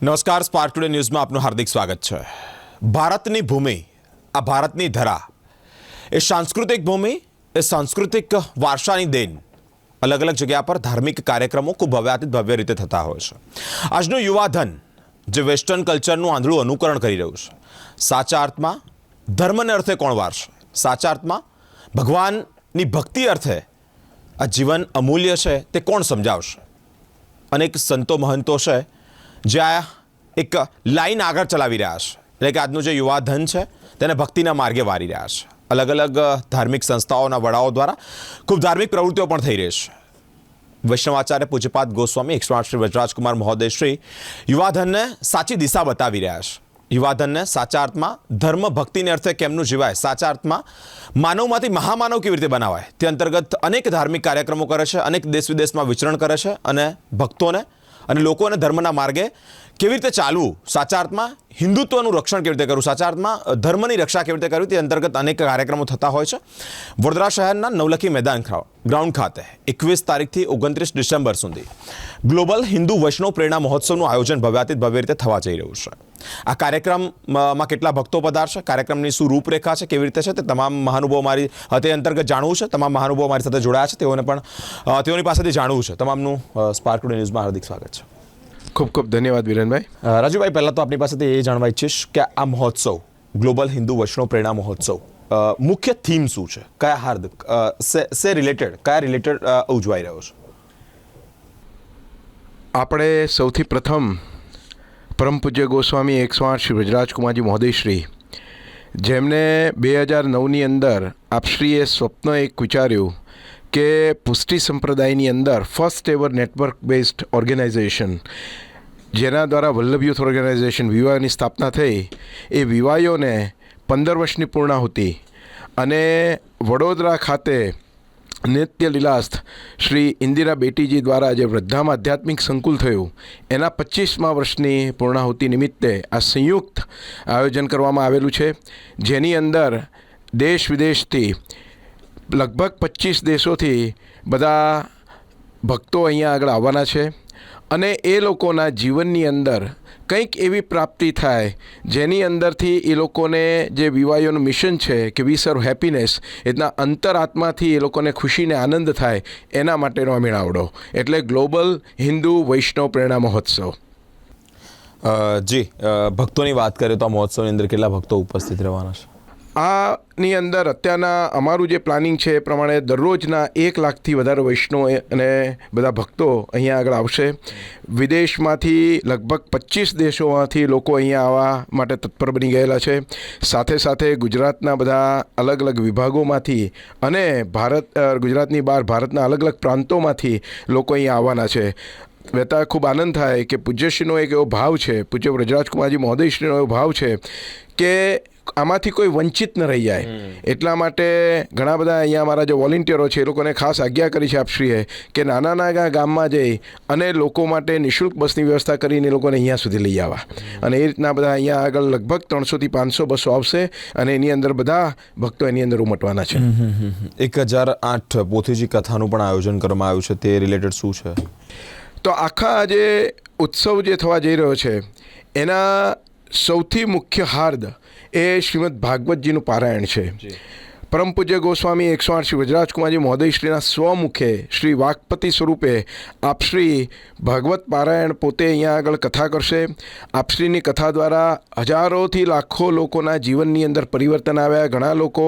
નમસ્કાર, spark today ન્યૂઝમાં આપનું હાર્દિક સ્વાગત છે. ભારતની ભૂમિ, આ ભારતની ધરા, એ સાંસ્કૃતિક ભૂમિ, એ સાંસ્કૃતિક વારસાની દેન. અલગ અલગ જગ્યા પર ધાર્મિક કાર્યક્રમો ખૂબ ભવ્યાતિત ભવ્ય રીતે થતા હોય છે. આજનું યુવાધન જે વેસ્ટર્ન કલ્ચરનું આંધળું અનુકરણ કરી રહ્યું છે, સાચા અર્થમાં ધર્મને અર્થે કોણ વારશે? સાચા અર્થમાં ભગવાનની ભક્તિ અર્થે આ જીવન અમૂલ્ય છે તે કોણ સમજાવશે? અનેક સંતો મહંતો છે જે આ એક લાઈન આગળ ચલાવી રહ્યા છે, એટલે કે આજનું જે યુવાધન છે તેને ભક્તિના માર્ગે વારી રહ્યા છે. અલગ અલગ ધાર્મિક સંસ્થાઓના વડાઓ દ્વારા ખૂબ ધાર્મિક પ્રવૃત્તિઓ પણ થઈ રહી છે. વૈષ્ણવાચાર્ય પૂજ્યપાદ ગોસ્વામી 108 શ્રી વજરાજકુમાર મહોદય શ્રી યુવાધનને સાચી દિશા બતાવી રહ્યા છે. યુવાધનને સાચા અર્થમાં ધર્મ ભક્તિને અર્થે કેમનું જીવાય, સાચા અર્થમાં માનવમાંથી મહામાનવ કેવી રીતે બનાવાય, તે અંતર્ગત અનેક ધાર્મિક કાર્યક્રમો કરે છે, અનેક દેશ વિદેશમાં વિચરણ કરે છે અને ભક્તોને અને લોકોને ધર્મના માર્ગે કેવી રીતે ચાલવું, સાચા અર્થમાં હિન્દુત્વનું રક્ષણ કેવી રીતે કરવું, સાચા અર્થમાં ધર્મની રક્ષા કેવી રીતે કરવી, તે અંતર્ગત અનેક કાર્યક્રમો થતા હોય છે. વડોદરા શહેરના નવલખી મેદાન ગ્રાઉન્ડ ખાતે 21 તારીખથી 29 ડિસેમ્બર સુધી ગ્લોબલ હિન્દુ વૈષ્ણવ પ્રેરણા મહોત્સવનું આયોજન ભવ્યાતિત ભવ્ય રીતે થવા જઈ રહ્યું છે. આ કાર્યક્રમમાં કેટલા ભક્તો પધારશે, કાર્યક્રમની શું રૂપરેખા છે, કેવી રીતે છે, તે તમામ મહાનુભાવો તે અંતર્ગત જાણવું છે. તમામ મહાનુભાવો મારી સાથે જોડાયા છે, તેઓને પણ તેઓની પાસેથી જાણવું છે. તમામનું સ્પાર્ક ટુડે ન્યૂઝમાં હાર્દિક સ્વાગત છે. ખૂબ ખૂબ ધન્યવાદ વિરેનભાઈ. રાજુભાઈ, પહેલાં તો આપની પાસેથી એ જાણવા ઈચ્છીશ કે આ મહોત્સવ ગ્લોબલ હિન્દુ વૈષ્ણવ પ્રેરણા મહોત્સવ મુખ્ય થીમ શું છે, કયા કયા રિલેટેડ ઉજવાઈ રહ્યો છે? આપણે સૌથી પ્રથમ પરમ પૂજ્ય ગોસ્વામી 108 શ્રી વજરાજકુમારજી મહોદયશ્રી, જેમને 2009ની અંદર આપશ્રીએ સ્વપ્ન એક વિચાર્યું કે પુષ્ટિ સંપ્રદાયની અંદર first ever network based organisation, જેના દ્વારા વલ્લભ યુથ ઓર્ગેનાઇઝેશન વિવાહની સ્થાપના થઈ, એ વિવાહોને 15 વર્ષની પૂર્ણાહુતિ અને વડોદરા ખાતે નિત્ય લીલાસ્થ શ્રી ઇન્દિરા બેટીજી દ્વારા જે વૃદ્ધામાં આધ્યાત્મિક સંકુલ થયું, એના 25મા વર્ષની પૂર્ણાહુતિ નિમિત્તે આ સંયુક્ત આયોજન કરવામાં આવેલું છે, જેની અંદર દેશ વિદેશથી લગભગ 25 દેશોથી બધા ભક્તો અહીંયા આગળ આવવાના છે અને એ લોકોના જીવનની અંદર કંઈક એવી પ્રાપ્તિ થાય જેની અંદરથી એ લોકોને જે વિવાહોનું મિશન છે કે વી સર્વ હેપીનેસ, એટલા અંતરાત્માથી એ લોકોને ખુશીને આનંદ થાય, એના માટેનો આ મેળાવડો, એટલે ગ્લોબલ હિન્દુ વૈષ્ણવ પ્રેરણા મહોત્સવ. જી, ભક્તોની વાત કરીએ તો આ મહોત્સવની અંદર કેટલા ભક્તો ઉપસ્થિત રહેવાના છે? આની અંદર અત્યારના અમારું જે પ્લાનિંગ છે એ પ્રમાણે દરરોજના 1 લાખથી વધારે વૈષ્ણવ અને બધા ભક્તો અહીંયા આગળ આવશે. વિદેશમાંથી લગભગ 25 દેશોમાંથી લોકો અહીંયા આવવા માટે તત્પર બની ગયેલા છે. સાથે સાથે ગુજરાતના બધા અલગ અલગ વિભાગોમાંથી અને ગુજરાતની બહાર ભારતના અલગ અલગ પ્રાંતોમાંથી લોકો અહીંયા આવવાના છે. વહેતા ખૂબ આનંદ થાય કે પૂજ્યશ્રીનો એક એવો ભાવ છે, પૂજ્ય વ્રજરાજકુમારજી મહોદયશ્રીનો એવો ભાવ છે કે આમાંથી કોઈ વંચિત ન રહી જાય. એટલા માટે ઘણા બધા અહીંયા અમારા જે વોલેન્ટિયરો છે એ લોકોને ખાસ આજ્ઞા કરી છે આપશ્રીએ કે નાના ગામમાં જઈ અને લોકો માટે નિઃશુલ્ક બસની વ્યવસ્થા કરીને એ લોકોને અહીંયા સુધી લઈ આવવા, અને એ રીતના બધા અહીંયા આગળ લગભગ 300થી 500 બસો આવશે અને એની અંદર બધા ભક્તો એની અંદર ઉમટવાના છે. 1008 પોથીજી કથાનું પણ આયોજન કરવામાં આવ્યું છે, તે રિલેટેડ શું છે? તો આખા જે ઉત્સવ જે થવા જઈ રહ્યો છે એના સૌથી મુખ્ય હાર્દ એ શ્રીમદ ભાગવતજીનું પારાયણ છે. પરમ પૂજ્ય ગોસ્વામી 108 શ્રી વજરાજકુમારજી મહોદયશ્રીના સ્વમુખે શ્રી વાકપતિ સ્વરૂપે આપશ્રી ભાગવત પારાયણ પોતે અહીંયા આગળ કથા કરશે. આપશ્રીની કથા દ્વારા હજારોથી લાખો લોકોના જીવનની અંદર પરિવર્તન આવ્યા. ઘણા લોકો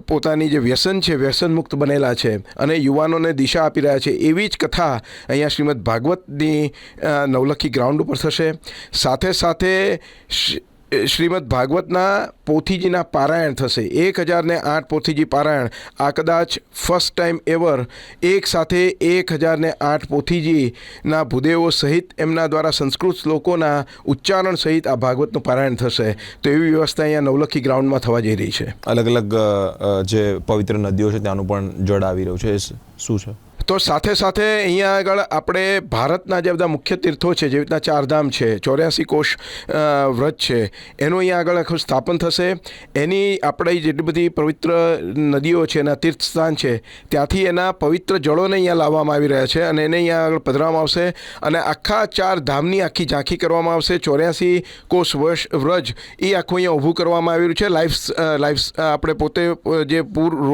પોતાની જે વ્યસન છે વ્યસન મુક્ત બનેલા છે અને યુવાનોને દિશા આપી રહ્યા છે. એવી જ કથા અહીંયા શ્રીમદ ભાગવતની નવલખી ગ્રાઉન્ડ ઉપર થશે. સાથે સાથે શ્રીમદ ભાગવતના પોથીજીના પારાયણ થશે. 1008 પોથીજી પારાયણ, આ કદાચ ફર્સ્ટ ટાઈમ એવર એક સાથે 1008 પોથીજીના ભૂદેવો સહિત એમના દ્વારા સંસ્કૃત શ્લોકોના ઉચ્ચારણ સહિત આ ભાગવતનું પારાયણ થશે. તો એવી વ્યવસ્થા અહીંયા નવલખી ગ્રાઉન્ડમાં થવા જઈ રહી છે. અલગ અલગ જે પવિત્ર નદીઓ છે ત્યાંનું પણ જળ આવી રહ્યું છે, શું છે? તો સાથે સાથે અહીંયા આગળ આપણે ભારતના જે બધા મુખ્ય તીર્થો છે, જેવી રીતના ચારધામ છે, 84 કોષ વ્રત છે, એનું અહીંયા આગળ આખું સ્થાપન થશે. એની આપણે જેટલી બધી પવિત્ર નદીઓ છે, એના તીર્થસ્થાન છે, ત્યાંથી એના પવિત્ર જળોને અહીંયા લાવવામાં આવી રહ્યા છે અને એને અહીંયા આગળ પધરાવવામાં આવશે અને આખા 4 ધામની આખી ઝાંખી કરવામાં આવશે. 84 કોષ વ્રજ એ આખું અહીંયા ઊભું કરવામાં આવ્યું છે. લાઈફ આપણે પોતે જે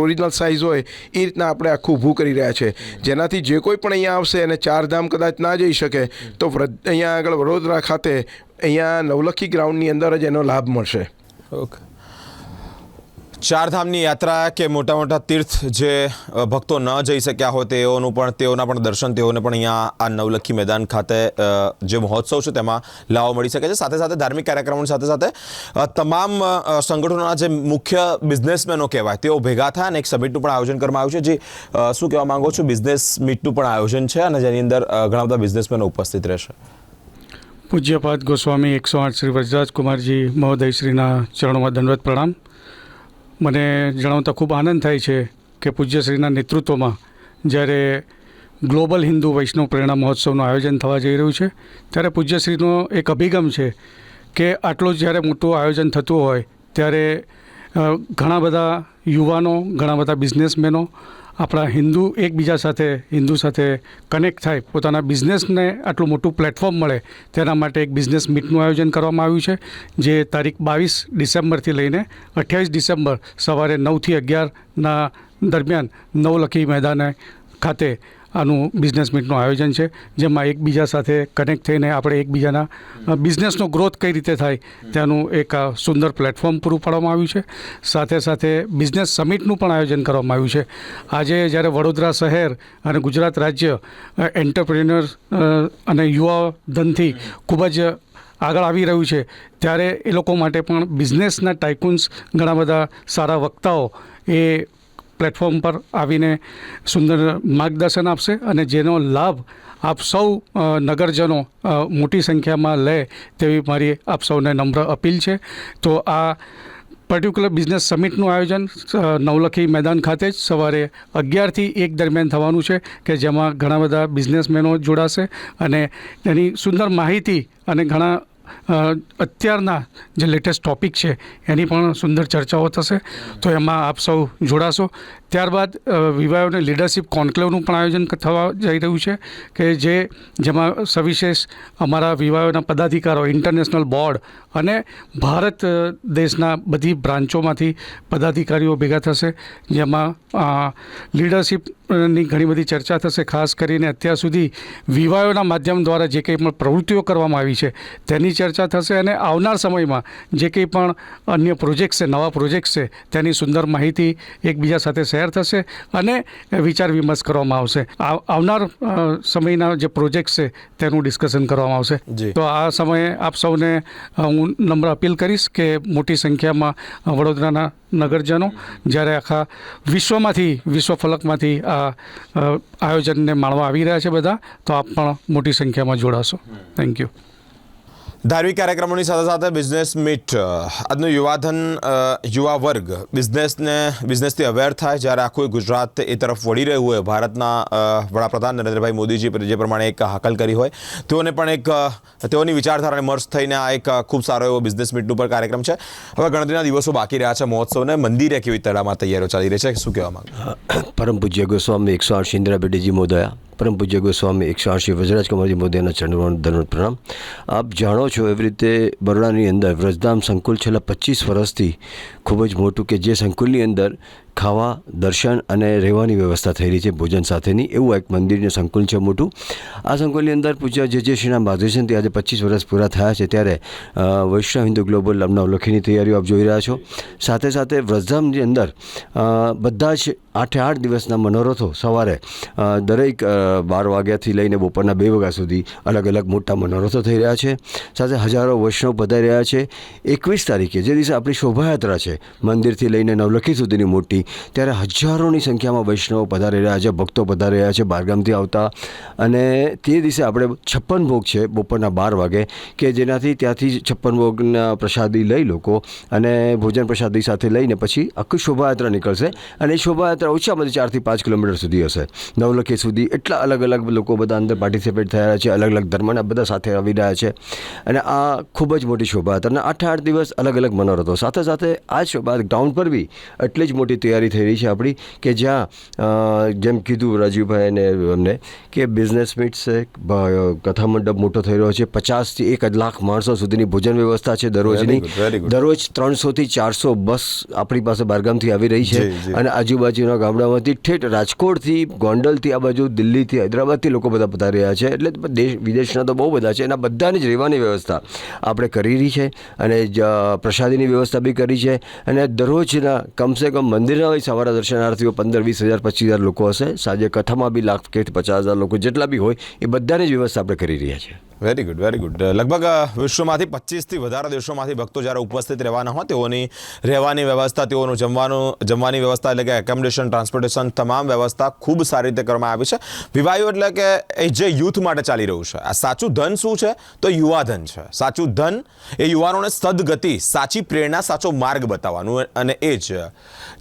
ઓરિજિનલ સાઇઝ હોય એ રીતના આપણે આખું ઊભું કરી રહ્યા છે, જેનાથી જે કોઈ પણ અહીંયા આવશે અને 4 ધામ કદાચ ના જઈ શકે તો અહીંયા આગળ વડોદરા ખાતે અહીંયા નવલખી ગ્રાઉન્ડની અંદર જ એનો લાભ મળશે. ઓકે. ચારધામની યાત્રા કે મોટા મોટા તીર્થ જે ભક્તો ન જઈ શક્યા હોય તેઓના પણ દર્શન તેઓને પણ અહીંયા આ નવલખી મેદાન ખાતે જે મહોત્સવ છે તેમાં લાવો મળી શકે છે. સાથે સાથે ધાર્મિક કાર્યક્રમોની સાથે સાથે તમામ સંગઠનોના જે મુખ્ય બિઝનેસમેનો કહેવાય તેઓ ભેગા થયા અને એક સમિટનું પણ આયોજન કરવામાં આવ્યું છે. જે શું કહેવા માંગો છો? બિઝનેસ મીટનું પણ આયોજન છે અને જેની અંદર ઘણા બધા બિઝનેસમેનો ઉપસ્થિત રહેશે. પૂજ્યપાદ ગોસ્વામી 108 શ્રી વ્રજરાજકુમારજી મહોદયશ્રીના ચરણોમાં દંડવત પ્રણામ. મને જણાવતા ખૂબ આનંદ થાય છે કે પૂજ્યશ્રીના નેતૃત્વમાં જ્યારે ગ્લોબલ હિન્દુ વૈષ્ણવ પ્રેરણા મહોત્સવનું આયોજન થવા જઈ રહ્યું છે ત્યારે પૂજ્યશ્રીનો એક અભિગમ છે કે આટલું જ્યારે મોટું આયોજન થતું હોય ત્યારે ઘણા બધા યુવાનો, ઘણા બધા બિઝનેસમેનો આપણા હિન્દુ સાથે કનેક્ટ થાય, પોતાના બિઝનેસને આટલું મોટું પ્લેટફોર્મ મળે તેના માટે એક બિઝનેસ મીટનું આયોજન કરવામાં આવ્યું છે, જે તારીખ 22 ડિસેમ્બરથી લઈને 28 ડિસેમ્બર સવારે 9 થી 11ના દરમિયાન નવલખી મેદાને ખાતે આનું બિઝનેસ મીટનું આયોજન છે, જેમાં એકબીજા સાથે કનેક્ટ થઈને આપણે એકબીજાના બિઝનેસનો ગ્રોથ કઈ રીતે થાય તેનું એક સુંદર પ્લેટફોર્મ પૂરું પાડવામાં આવ્યું છે. સાથે સાથે બિઝનેસ સમિટનું પણ આયોજન કરવામાં આવ્યું છે. આજે જ્યારે વડોદરા શહેર અને ગુજરાત રાજ્ય એન્ટરપ્રેન્યોર અને યુવા ધનથી ખૂબ જ આગળ આવી રહ્યું છે ત્યારે એ લોકો માટે પણ બિઝનેસના ટાઇકુન્સ, ઘણા બધા સારા વક્તાઓ એ પ્લેટફોર્મ પર આવીને સુંદર માર્ગદર્શન આપશે અને જેનો લાભ આપ સૌ નગરજનો મોટી સંખ્યામાં લે તેવી મારી આપ સૌને નમ્ર અપીલ છે. તો આ પર્ટિક્યુલર બિઝનેસ સમિટનું આયોજન નવલખી મેદાન ખાતે જ સવારે 11 થી 1 દરમિયાન થવાનું છે કે જેમાં ઘણા બધા બિઝનેસમેનો જોડાશે અને તેની સુંદર માહિતી અને ઘણા અત્યારના જે લેટેસ્ટ ટૉપિક છે એની પણ સુંદર ચર્ચાઓ થશે. તો એમાં આપ સૌ જોડાશો. ત્યારબાદ વિવાહોને લીડરશિપ કોન્ક્લેવનું પણ આયોજન થવા જઈ રહ્યું છે કે જેમાં સવિશેષ અમારા વિવાહોના પદાધિકારો, ઇન્ટરનેશનલ બોર્ડ અને ભારત દેશના બધી બ્રાન્ચોમાંથી પદાધિકારીઓ ભેગા થશે, જેમાં લીડરશિપની ઘણી બધી ચર્ચા થશે. ખાસ કરીને અત્યાર સુધી વિવાહોના માધ્યમ દ્વારા જે કંઈ પણ પ્રવૃત્તિઓ કરવામાં આવી છે તેની ચર્ચા થશે અને આવનાર સમયમાં જે કંઈ પણ અન્ય પ્રોજેક્ટ્સ છે, નવા પ્રોજેક્ટ્સ છે, તેની સુંદર માહિતી એકબીજા સાથે શેર થશે અને વિચાર વિમર્શ કરવામાં આવશે. આવનાર સમયના જે પ્રોજેક્ટ્સ છે તેનું ડિસ્કશન કરવામાં આવશે. તો આ સમયે આપ સૌને હું નમ્ર અપીલ કરીશ કે મોટી સંખ્યામાં વડોદરાના નગરજનો જ્યારે આખા વિશ્વ ફલકમાંથી આ આયોજનને માણવા આવી રહ્યા છે બધા, તો આપ પણ મોટી સંખ્યામાં જોડાશો. Thank you. ધાર્મિક કાર્યક્રમોની સાથે સાથે બિઝનેસ મીટ, આજનું યુવાધન, યુવા વર્ગ બિઝનેસથી અવેર થાય જ્યારે આખું ગુજરાત એ તરફ વળી રહ્યું હોય, ભારતના વડાપ્રધાન નરેન્દ્રભાઈ મોદીજી જે પ્રમાણે એક હાકલ કરી હોય તેઓને પણ તેઓની વિચારધારાને મર્જ થઈને આ એક ખૂબ સારો એવો બિઝનેસ મીટનું પર કાર્યક્રમ છે. હવે ગણતરીના દિવસો બાકી રહ્યા છે મહોત્સવને, મંદિરે કેવી તડામાં તૈયારીઓ ચાલી રહી છે, શું કહેવા માંગુ? પરમ પૂજ્ય ગોસ્વામી 108 ઇન્દિરા બેટીજી મહોદયા, પરમ પૂજ્ય ગોસ્વામી 108 વ્રજરાજકુમારજી મહોદયના ચરણોમાં દંડવત પ્રણામ. આપ જાણો છો એવી રીતે બરોડાની અંદર વ્રજધામ સંકુલ છેલ્લા 25 વર્ષથી ખૂબ જ મોટું, કે જે સંકુલની અંદર ખાવા, દર્શન અને રહેવાની વ્યવસ્થા થઈ રહી છે ભોજન સાથેની, એવું એક મંદિરનું સંકુલ છે મોટું. આ સંકુલની અંદર પૂજ્ય જે શ્રીના માર્ગદર્શનથી આજે 25 વર્ષ પૂરા થયા છે ત્યારે વૈષ્ણવ હિન્દુ ગ્લોબલ નવલખીની તૈયારીઓ આપ જોઈ રહ્યા છો. સાથે સાથે વ્રજધામની અંદર બધા જ 8 દિવસના મનોરથો સવારે દરેક 12 વાગ્યાથી લઈને બપોરના 2 વાગ્યા સુધી અલગ અલગ મોટા મનોરથો થઈ રહ્યા છે. સાથે હજારો વૈષ્ણવ પધારી રહ્યા છે. 21 તારીખે જે દિવસે આપણી શોભાયાત્રા છે મંદિરથી લઈને નવલખી સુધીની મોટી, ત્યારે હજારોની સંખ્યામાં વૈષ્ણવો પધારી રહ્યા છે, ભક્તો પધારી રહ્યા છે બહારગામથી આવતા. અને તે દિવસે આપણે 56 ભોગ છે બપોરના 12 વાગે, કે જેનાથી ત્યાંથી 56 ભોગના પ્રસાદી લઈ લોકો અને ભોજન પ્રસાદી સાથે લઈને પછી આખી શોભાયાત્રા નીકળશે. અને એ શોભાયાત્રા ઓછામાં 4 થી 5 કિલોમીટર સુધી હશે. નવલખી સુધી એટલા અલગ અલગ લોકો બધા અંદર પાર્ટિસિપેટ થયા છે, અલગ અલગ ધર્મના બધા સાથે આવી રહ્યા છે. અને આ ખૂબ જ મોટી શોભાયાત્રા અને 8 દિવસ અલગ અલગ મનોરથો સાથે સાથે આ શોભાયાત્રા ગ્રાઉન્ડ પર બી એટલી જ મોટી તૈયારી થઈ રહી છે આપણી, કે જ્યાં જેમ કીધું રાજીવભાઈ અને અમને કે બિઝનેસ મીટ છે, કથા મંડપ મોટો થઈ રહ્યો છે, 50 થી 1 લાખ માણસો સુધીની ભોજન વ્યવસ્થા છે દરરોજની. very good. દરરોજ 300 થી 400 બસ આપણી પાસે બહારગામથી આવી રહી છે. અને આજુબાજુના ગામડામાંથી ઠેઠ રાજકોટથી, ગોંડલથી, આ બાજુ દિલ્હીથી, હૈદરાબાદથી લોકો બધા પધારી રહ્યા છે. એટલે દેશ વિદેશના તો બહુ બધા છે. એના બધાની જ રહેવાની વ્યવસ્થા આપણે કરી રહી છે અને પ્રસાદીની વ્યવસ્થા બી કરી છે. અને દરરોજના કમસે કમ મંદિરના હોય સવારે દર્શનાર્થીઓ 15-20 હજાર 25 હજાર લોકો હશે. સાંજે કથામાં બી 1 લાખ કે 50,000 લોકો જેટલા બી હોય એ બધાની જ વ્યવસ્થા આપણે કરી રહ્યા છીએ. Very good, very good. લગભગ વિશ્વમાંથી 25થી વધારે દેશોમાંથી ભક્તો જ્યારે ઉપસ્થિત રહેવાના હોય તેઓની રહેવાની વ્યવસ્થા, તેઓનું જમવાની વ્યવસ્થા, એટલે કે એકોમોડેશન, ટ્રાન્સપોર્ટેશન, તમામ વ્યવસ્થા ખૂબ સારી રીતે કરવામાં આવી છે. વિવાહો એટલે કે એ જે યુથ માટે ચાલી રહ્યું છે, આ સાચું ધન શું છે તો યુવા ધન છે. સાચું ધન એ યુવાનોને સદગતિ, સાચી પ્રેરણા, સાચો માર્ગ બતાવવાનું. અને એ જ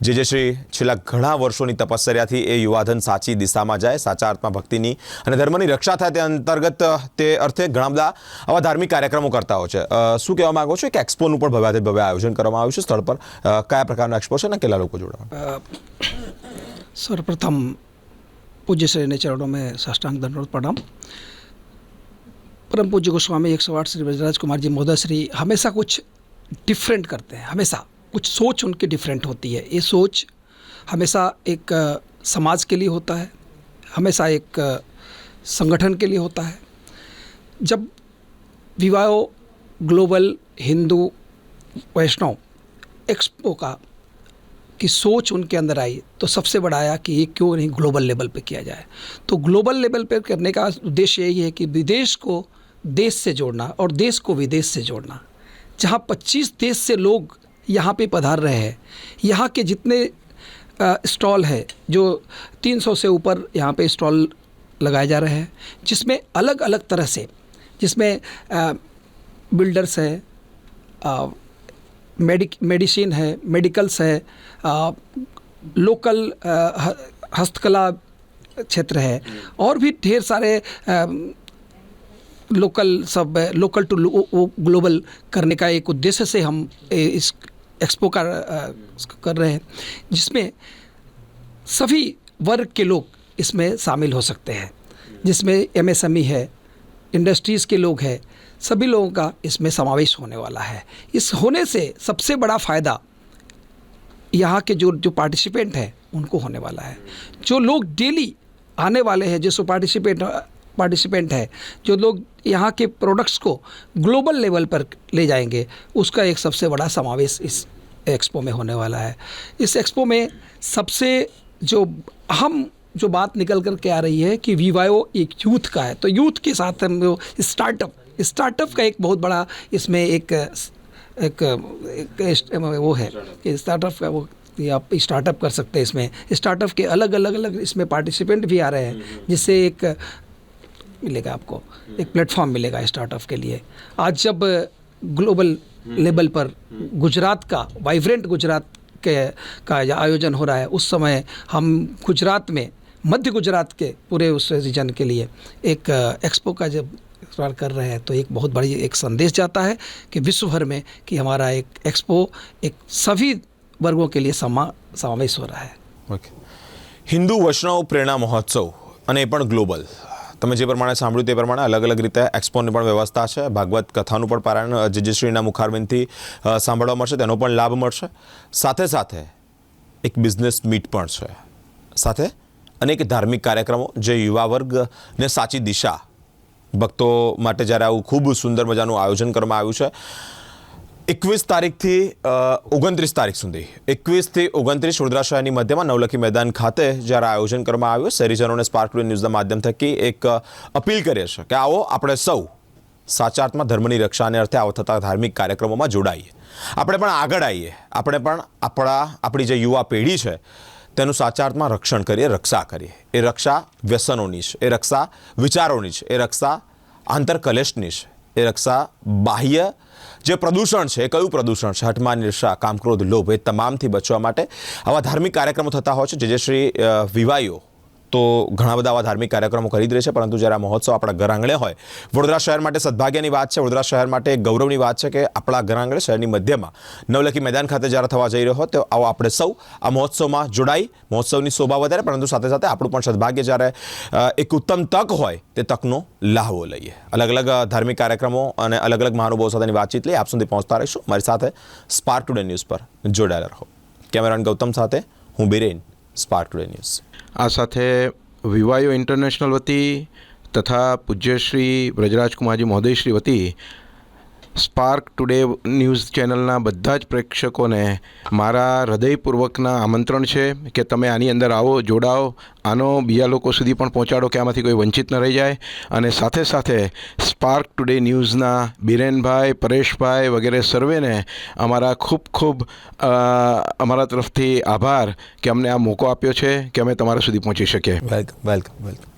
જે શ્રી છેલ્લા ઘણા વર્ષોની તપશ્ચર્યાથી એ યુવાધન સાચી દિશામાં જાય, સાચા અર્થમાં ભક્તિની અને ધર્મની રક્ષા થાય તે અંતર્ગત તે અર્થે ઘણા બધા આવા ધાર્મિક કાર્યક્રમો કરતા હોય છે. શું કહેવા માંગો છો કે એક્સપોનું પણ ભવ્ય આયોજન કરવામાં આવ્યું છે સ્થળ પર? કયા પ્રકારનો એક્સપો છે અને કેટલા લોકો જોડાવા? सर्वप्रथम पूज्य श्री चरणों में साष्टांग दंडवत प्रणाम. परम पूज्य गोस्वामी 108 श्री वज्रराज कुमार जी महोदय श्री हमेशा कुछ डिफरेंट करते हैं. हमेशा कुछ सोच उनकी डिफरेंट होती है. ये सोच हमेशा एक समाज के लिए होता है, हमेशा एक संगठन के लिए होता है. जब विवाहो ग्लोबल हिंदू वैष्णव एक्सपो की सोच उनके अंदर आई तो सबसे बड़ा आया कि ये क्यों नहीं ग्लोबल लेवल पे किया जाए. तो ग्लोबल लेवल पे करने का उद्देश्य यही है कि विदेश को देश से जोड़ना और देश को विदेश से जोड़ना. जहाँ 25 देश से लोग यहाँ पे पधार रहे हैं, यहाँ के जितने स्टॉल है, जो 300 से ऊपर यहाँ पे स्टॉल लगाए जा रहे हैं, जिसमें अलग अलग तरह से, जिसमें बिल्डर्स है, मेडिसिन है, मेडिकल्स है, लोकल हस्तकला क्षेत्र है, और भी ढेर सारे लोकल टू ग्लोबल करने का एक उद्देश्य से हम इस एक्सपो का कर रहे हैं, जिसमें सभी वर्ग के लोग इसमें शामिल हो सकते हैं. जिसमें MSME है, इंडस्ट्रीज़ के लोग हैं, सभी लोगों का इसमें समावेश होने वाला है. इस होने से सबसे बड़ा फ़ायदा यहाँ के जो पार्टिसिपेंट हैं उनको होने वाला है. जो लोग डेली आने वाले हैं, जो पार्टिसिपेंट है, जो लोग यहाँ के प्रोडक्ट्स को ग्लोबल लेवल पर ले जाएंगे, उसका एक सबसे बड़ा समावेश इस एक्सपो में होने वाला है. इस एक्सपो में सबसे जो अहम जो बात निकल कर के आ रही है कि विवाहो एक यूथ का है. तो यूथ के साथ हम स्टार्टअप का एक बहुत बड़ा इसमें एक वो है कि स्टार्टअप का वो आप स्टार्टअप कर सकते हैं. इसमें स्टार्टअप के अलग इसमें पार्टिसिपेंट भी आ रहे हैं, जिससे एक मिलेगा आपको एक प्लेटफॉर्म मिलेगा स्टार्टअप के लिए. आज जब ग्लोबल लेवल पर गुजरात का वाइब्रेंट गुजरात का आयोजन हो रहा है, उस समय हम गुजरात में, मध्य गुजरात के पूरे उस रीजन के लिए एक एक्सपो का जब इस्तेमाल कर रहे हैं, तो एक बहुत बड़ी एक संदेश जाता है कि विश्व भर में कि हमारा एक एक्सपो एक सभी वर्गों के लिए समावेश हो रहा है. ઓકે. હિન્દુ વૈષ્ણવ પ્રેરણા મહોત્સવ અને એ પણ ગ્લોબલ. તમે જે પ્રમાણે સાંભળ્યું તે પ્રમાણે અલગ અલગ રીતે એક્સપોની પણ વ્યવસ્થા છે. ભાગવત કથાનું પણ પારાયણ જીજશ્રીના મુખારબિંદથી સાંભળવા મળશે, તેનો પણ લાભ મળશે. સાથે સાથે એક બિઝનેસ મીટ પણ છે. સાથે અનેક ધાર્મિક કાર્યક્રમો જે યુવા વર્ગને સાચી દિશા, ભક્તો માટે જ્યારે આવું ખૂબ સુંદર મજાનું આયોજન કરવામાં આવ્યું છે. 21 તારીખથી 29 તારીખ સુધી, 21 થી 29 વડોદરા શહેરની મધ્યમાં નવલખી મેદાન ખાતે જ્યારે આયોજન કરવામાં આવ્યું, શહેરીજનોને સ્પાર્ક ટુ ન્યૂઝના માધ્યમ થકી એક અપીલ કરીએ છીએ કે આવો આપણે સૌ સાચા અર્થમાં ધર્મની રક્ષાને અર્થે આવા થતા ધાર્મિક કાર્યક્રમોમાં જોડાઈએ. આપણે પણ આગળ આવીએ, આપણે પણ આપણી જે યુવા પેઢી છે તેનું સાચા અર્થમાં રક્ષણ કરીએ, રક્ષા કરીએ. એ રક્ષા વ્યસનોની છે, એ રક્ષા વિચારોની છે, એ રક્ષા આંતરકલેશની છે, એ રક્ષા બાહ્ય જે પ્રદૂષણ છે, એ કયું પ્રદૂષણ છે, હઠમાન, ઈર્ષા, કામ, ક્રોધ, લોભ, એ તમામથી બચવા માટે આવા ધાર્મિક કાર્યક્રમો થતા હોય છે. જે શ્રી વિવાઈઓ તો ઘણા બધા આવા ધાર્મિક કાર્યક્રમો કરી જ રહે છે, પરંતુ જ્યારે આ મહોત્સવ આપણા ઘર આંગણે હોય, વડોદરા શહેર માટે સદભાગ્યની વાત છે, વડોદરા શહેર માટે ગૌરવની વાત છે કે આપણા ઘર આંગણે શહેરની મધ્યમાં નવલખી મેદાન ખાતે જ્યારે થવા જઈ રહ્યો હોય તો આવો આપણે સૌ આ મહોત્સવમાં જોડાઈ મહોત્સવની શોભા વધારે, પરંતુ સાથે સાથે આપણું પણ સદભાગ્ય જ્યારે એક ઉત્તમ તક હોય તે તકનો લાહવો લઈએ. અલગ અલગ ધાર્મિક કાર્યક્રમો અને અલગ અલગ મહાનુભાવો સાથેની વાતચીત લઈ આપ સુધી પહોંચતા રહીશું. મારી સાથે સ્પાર્ક ટુડે ન્યૂઝ પર જોડાયેલા રહો. કેમેરામેન ગૌતમ સાથે હું બિરેન, સ્પાર્ક ટુડે ન્યૂઝ. આ સાથે વિવાયો ઇન્ટરનેશનલ વતી તથા પૂજ્ય શ્રી વ્રજરાજકુમારજી મહોદયશ્રી વતી સ્પાર્ક ટુડે ન્યૂઝ ચેનલના બધા જ પ્રેક્ષકોને મારા હૃદયપૂર્વકના આમંત્રણ છે કે તમે આની અંદર આવો, જોડાઓ, આનો બીજા લોકો સુધી પણ પહોંચાડો કે આમાંથી કોઈ વંચિત ન રહી જાય. અને સાથે સાથે સ્પાર્ક ટુડે ન્યૂઝના બિરેનભાઈ, પરેશભાઈ વગેરે સર્વેને અમારા ખૂબ અમારા તરફથી આભાર કે અમને આ મોકો આપ્યો છે કે અમે તમારા સુધી પહોંચી શકીએ. વેલકમ.